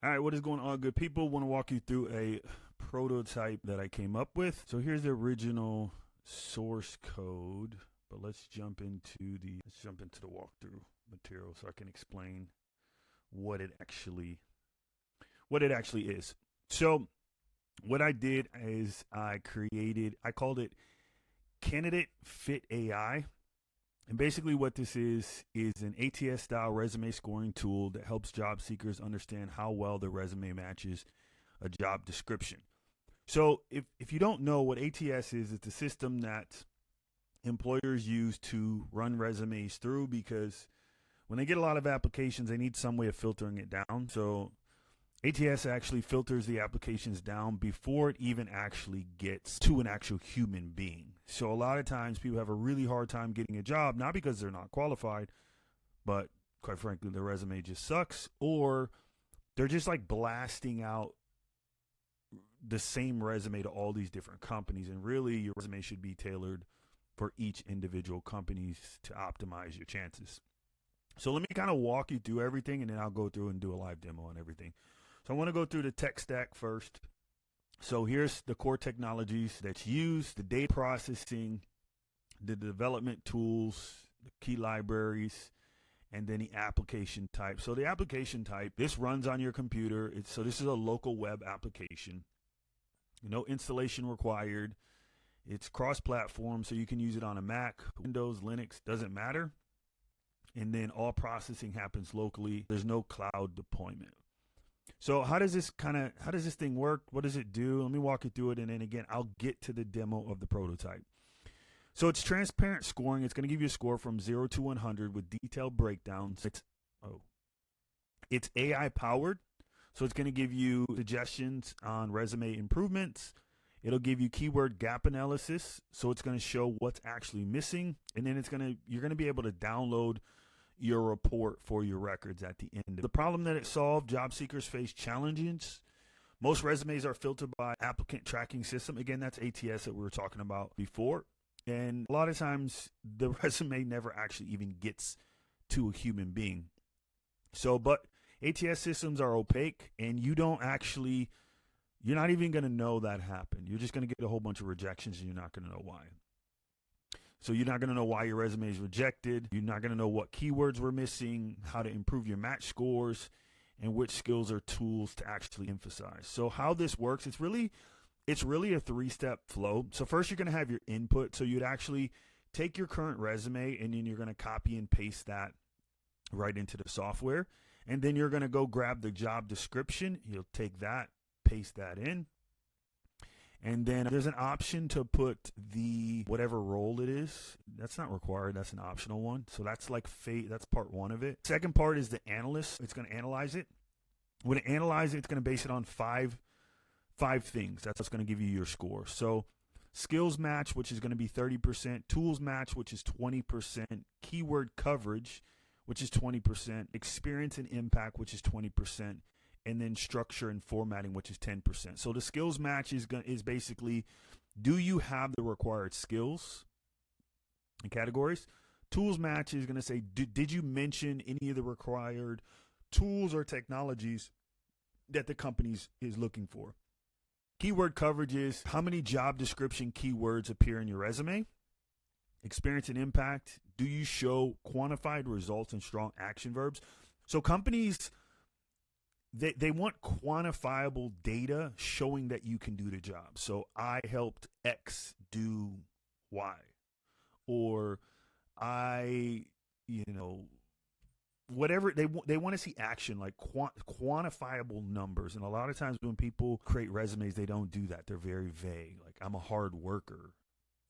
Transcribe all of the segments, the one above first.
All right, what is going on, good people? Want to walk you through a prototype that I came up with. So here's the original source code, but let's jump into the walkthrough material so I can explain what it actually is. So what I did is I called it Candidate Fit AI. And basically what this is an ATS-style resume scoring tool that helps job seekers understand how well their resume matches a job description. So if you don't know what ATS is, it's a system that employers use to run resumes through, because when they get a lot of applications, they need some way of filtering it down. So ATS actually filters the applications down before it even actually gets to an actual human being. So a lot of times people have a really hard time getting a job, not because they're not qualified, but quite frankly, their resume just sucks, or they're just like blasting out the same resume to all these different companies. And really, your resume should be tailored for each individual company to optimize your chances. So let me kind of walk you through everything, and then I'll go through and do a live demo on everything. So I want to go through the tech stack first. So here's the core technologies that's used, the data processing, the development tools, the key libraries, and then the application type. So the application type, this runs on your computer. So this is a local web application. No installation required. It's cross-platform, so you can use it on a Mac, Windows, Linux, doesn't matter. And then all processing happens locally. There's no cloud deployment. So how does this thing work? What does it do? Let me walk you through it, and then again, I'll get to the demo of the prototype. So it's transparent scoring. It's going to give you a score from 0 to 100 with detailed breakdowns. It's AI powered, so it's going to give you suggestions on resume improvements. It'll give you keyword gap analysis, so it's going to show what's actually missing, and then you're going to be able to download your report for your records at the end. The problem that it solved: job seekers face challenges. Most resumes are filtered by applicant tracking system. Again, that's ATS that we were talking about before. And a lot of times the resume never actually even gets to a human being. So, but ATS systems are opaque, and you're not even going to know that happened. You're just going to get a whole bunch of rejections, and you're not going to know why. So you're not going to know why your resume is rejected. You're not going to know what keywords were missing, how to improve your match scores, and which skills or tools to actually emphasize. So how this works, it's really a three-step flow. So first you're going to have your input. So you'd actually take your current resume, and then you're going to copy and paste that right into the software. And then you're going to go grab the job description. You'll take that, paste that in. And then there's an option to put the whatever role it is. That's not required. That's an optional one. So that's that's part one of it. Second part is the analyst. It's going to analyze it. When it analyzes it, it's going to base it on five things. That's what's going to give you your score. So skills match, which is going to be 30%. Tools match, which is 20%. Keyword coverage, which is 20%. Experience and impact, which is 20%. And then structure and formatting, which is 10%. So the skills match is basically, do you have the required skills and categories? Tools match is going to say, did you mention any of the required tools or technologies that the company is looking for? Keyword coverage is how many job description keywords appear in your resume? Experience and impact, do you show quantified results and strong action verbs? So companies, they want quantifiable data showing that you can do the job. So I helped X do Y, or whatever. They want to see action, like quantifiable numbers. And a lot of times when people create resumes, they don't do that. They're very vague. Like, I'm a hard worker.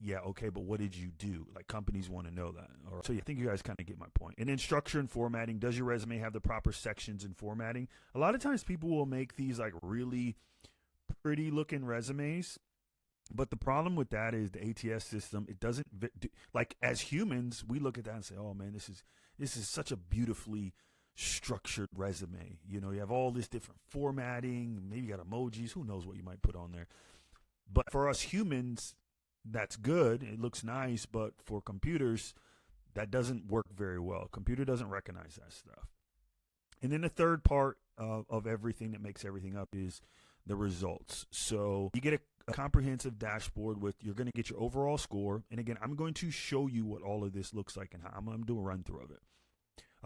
Yeah, okay, but what did you do? Like, companies want to know that. So I think you guys kind of get my point. And then structure and formatting. Does your resume have the proper sections and formatting? A lot of times people will make these like really pretty looking resumes, but the problem with that is the ATS system, it doesn't, like, as humans, we look at that and say, oh man, this is such a beautifully structured resume. You have all this different formatting, maybe you got emojis, who knows what you might put on there. But for us humans, that's good. It looks nice, but for computers, that doesn't work very well. Computer doesn't recognize that stuff. And then the third part of everything that makes everything up is the results. So you get a comprehensive dashboard with, you're going to get your overall score. And again, I'm going to show you what all of this looks like and how I'm going to do a run through of it.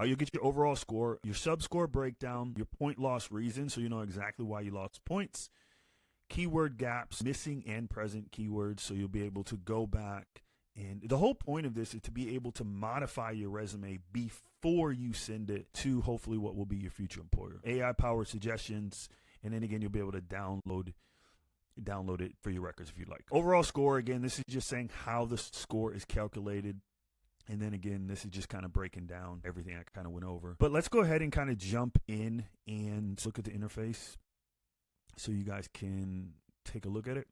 You'll get your overall score, your sub-score breakdown, your point loss reason, so you know exactly why you lost points, keyword gaps, missing and present keywords, so you'll be able to go back. And the whole point of this is to be able to modify your resume before you send it to hopefully what will be your future employer. AI-powered suggestions, and then again, you'll be able to download it for your records if you'd like. Overall score, again, this is just saying how the score is calculated. And then again, this is just kind of breaking down everything I kind of went over. But let's go ahead and kind of jump in and look at the interface so you guys can take a look at it.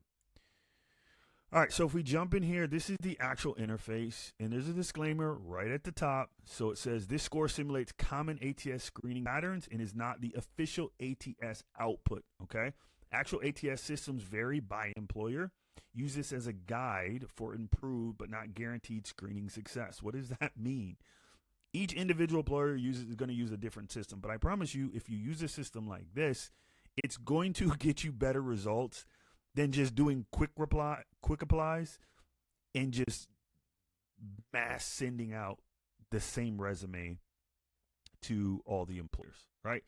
All right, so if we jump in here, this is the actual interface, and there's a disclaimer right at the top. So it says this score simulates common ATS screening patterns and is not the official ATS output, okay? Actual ATS systems vary by employer. Use this as a guide for improved but not guaranteed screening success. What does that mean? Each individual employer is going to use a different system, but I promise you, if you use a system like this, it's going to get you better results than just doing quick applies and just mass sending out the same resume to all the employers, right?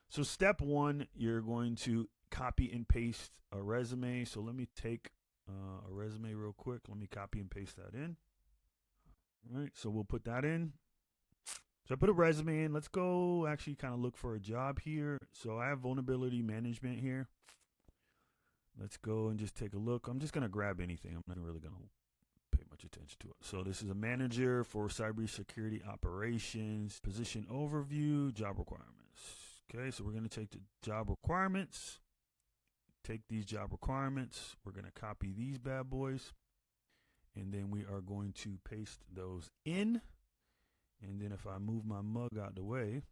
So step one, you're going to copy and paste a resume. So let me take a resume real quick. Let me copy and paste that in. All right, so we'll put that in. So I put a resume in. Let's go actually kind of look for a job here. So I have vulnerability management here. Let's go and just take a look. I'm just going to grab anything. I'm not really going to pay much attention to it. So this is a manager for cybersecurity operations, position overview, job requirements. Okay, so we're going to take the job requirements. Take these job requirements. We're going to copy these bad boys. And then we are going to paste those in. And then if I move my mug out the way,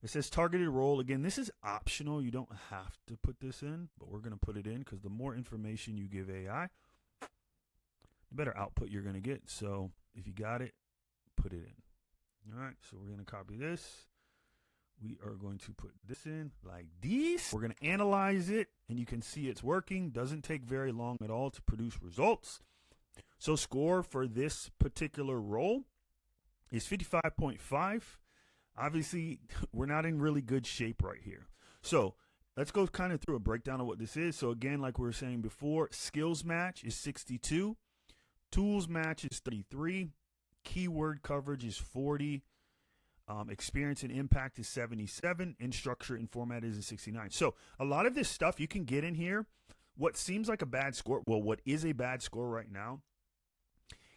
it says targeted role. Again, this is optional. You don't have to put this in, but we're going to put it in because the more information you give AI, the better output you're going to get. So if you got it, put it in. All right, so we're going to copy this. We are going to put this in like this. We're going to analyze it, and you can see it's working. Doesn't take very long at all to produce results. So score for this particular role is 55.5. Obviously, we're not in really good shape right here. So let's go kind of through a breakdown of what this is. So again, like we were saying before, skills match is 62. Tools match is 33. Keyword coverage is 40. Experience and impact is 77, and structure and format is a 69. So a lot of this stuff you can get in here. What seems like a bad score, well, what is a bad score right now,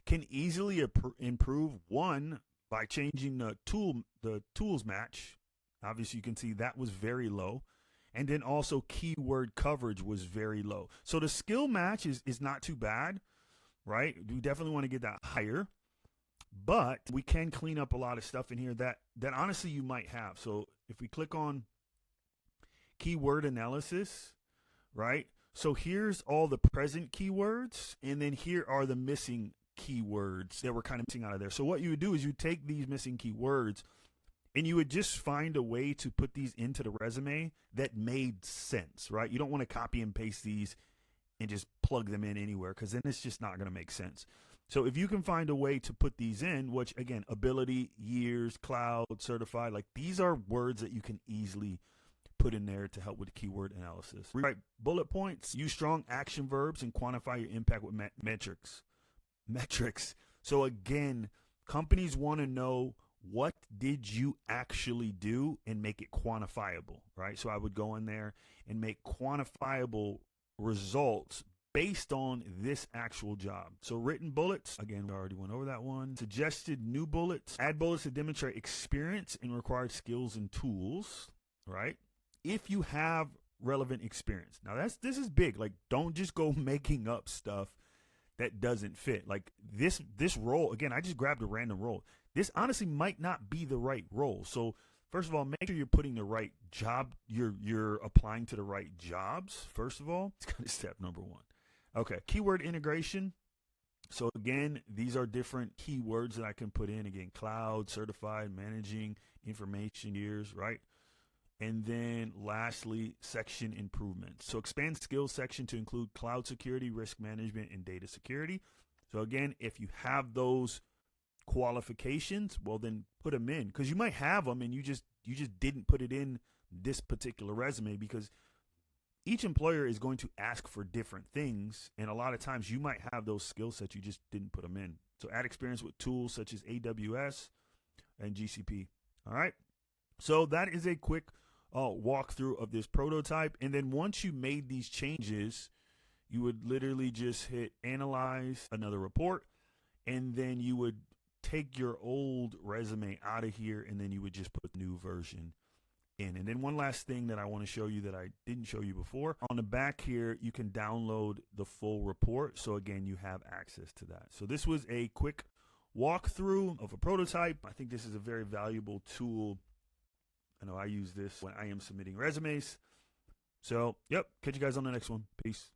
can easily improve, one, by changing the tools match. Obviously, you can see that was very low. And then also keyword coverage was very low. So the skill match is not too bad, right? We definitely want to get that higher. But we can clean up a lot of stuff in here that honestly you might have. So if we click on keyword analysis, right? So here's all the present keywords, and then here are the missing keywords that were kind of missing out of there. So what you would do is you take these missing keywords and you would just find a way to put these into the resume that made sense, right? You don't want to copy and paste these and just plug them in anywhere, because then it's just not going to make sense. So if you can find a way to put these in, which again, ability, years, cloud, certified, like these are words that you can easily put in there to help with keyword analysis. Rewrite bullet points, use strong action verbs, and quantify your impact with metrics. So again, companies want to know, what did you actually do, and make it quantifiable, right? So I would go in there and make quantifiable results based on this actual job. So written bullets, again, we already went over that one. Suggested new bullets, add bullets to demonstrate experience and required skills and tools, right? If you have relevant experience. Now this is big. Like, don't just go making up stuff that doesn't fit. Like this role, again, I just grabbed a random role. This honestly might not be the right role. So first of all, make sure you're putting the right job, you're applying to the right jobs, first of all. It's kind of step number one. Okay, keyword integration. So again, these are different keywords that I can put in. Again, cloud, certified, managing, information years, right? And then lastly, section improvements. So expand skills section to include cloud security, risk management, and data security. So again, if you have those qualifications, well then put them in, because you might have them and you just didn't put it in this particular resume, because each employer is going to ask for different things, and a lot of times you might have those skill sets, you just didn't put them in. So add experience with tools such as AWS and GCP. All right, so that is a quick walkthrough of this prototype. And then once you made these changes, you would literally just hit analyze another report, and then you would take your old resume out of here, and then you would just put the new version in. And then one last thing that I want to show you that I didn't show you before, on the back here you can download the full report, so again you have access to that. So this was a quick walkthrough of a prototype. I think this is a very valuable tool. I know I use this when I am submitting resumes. So yep, catch you guys on the next one. Peace.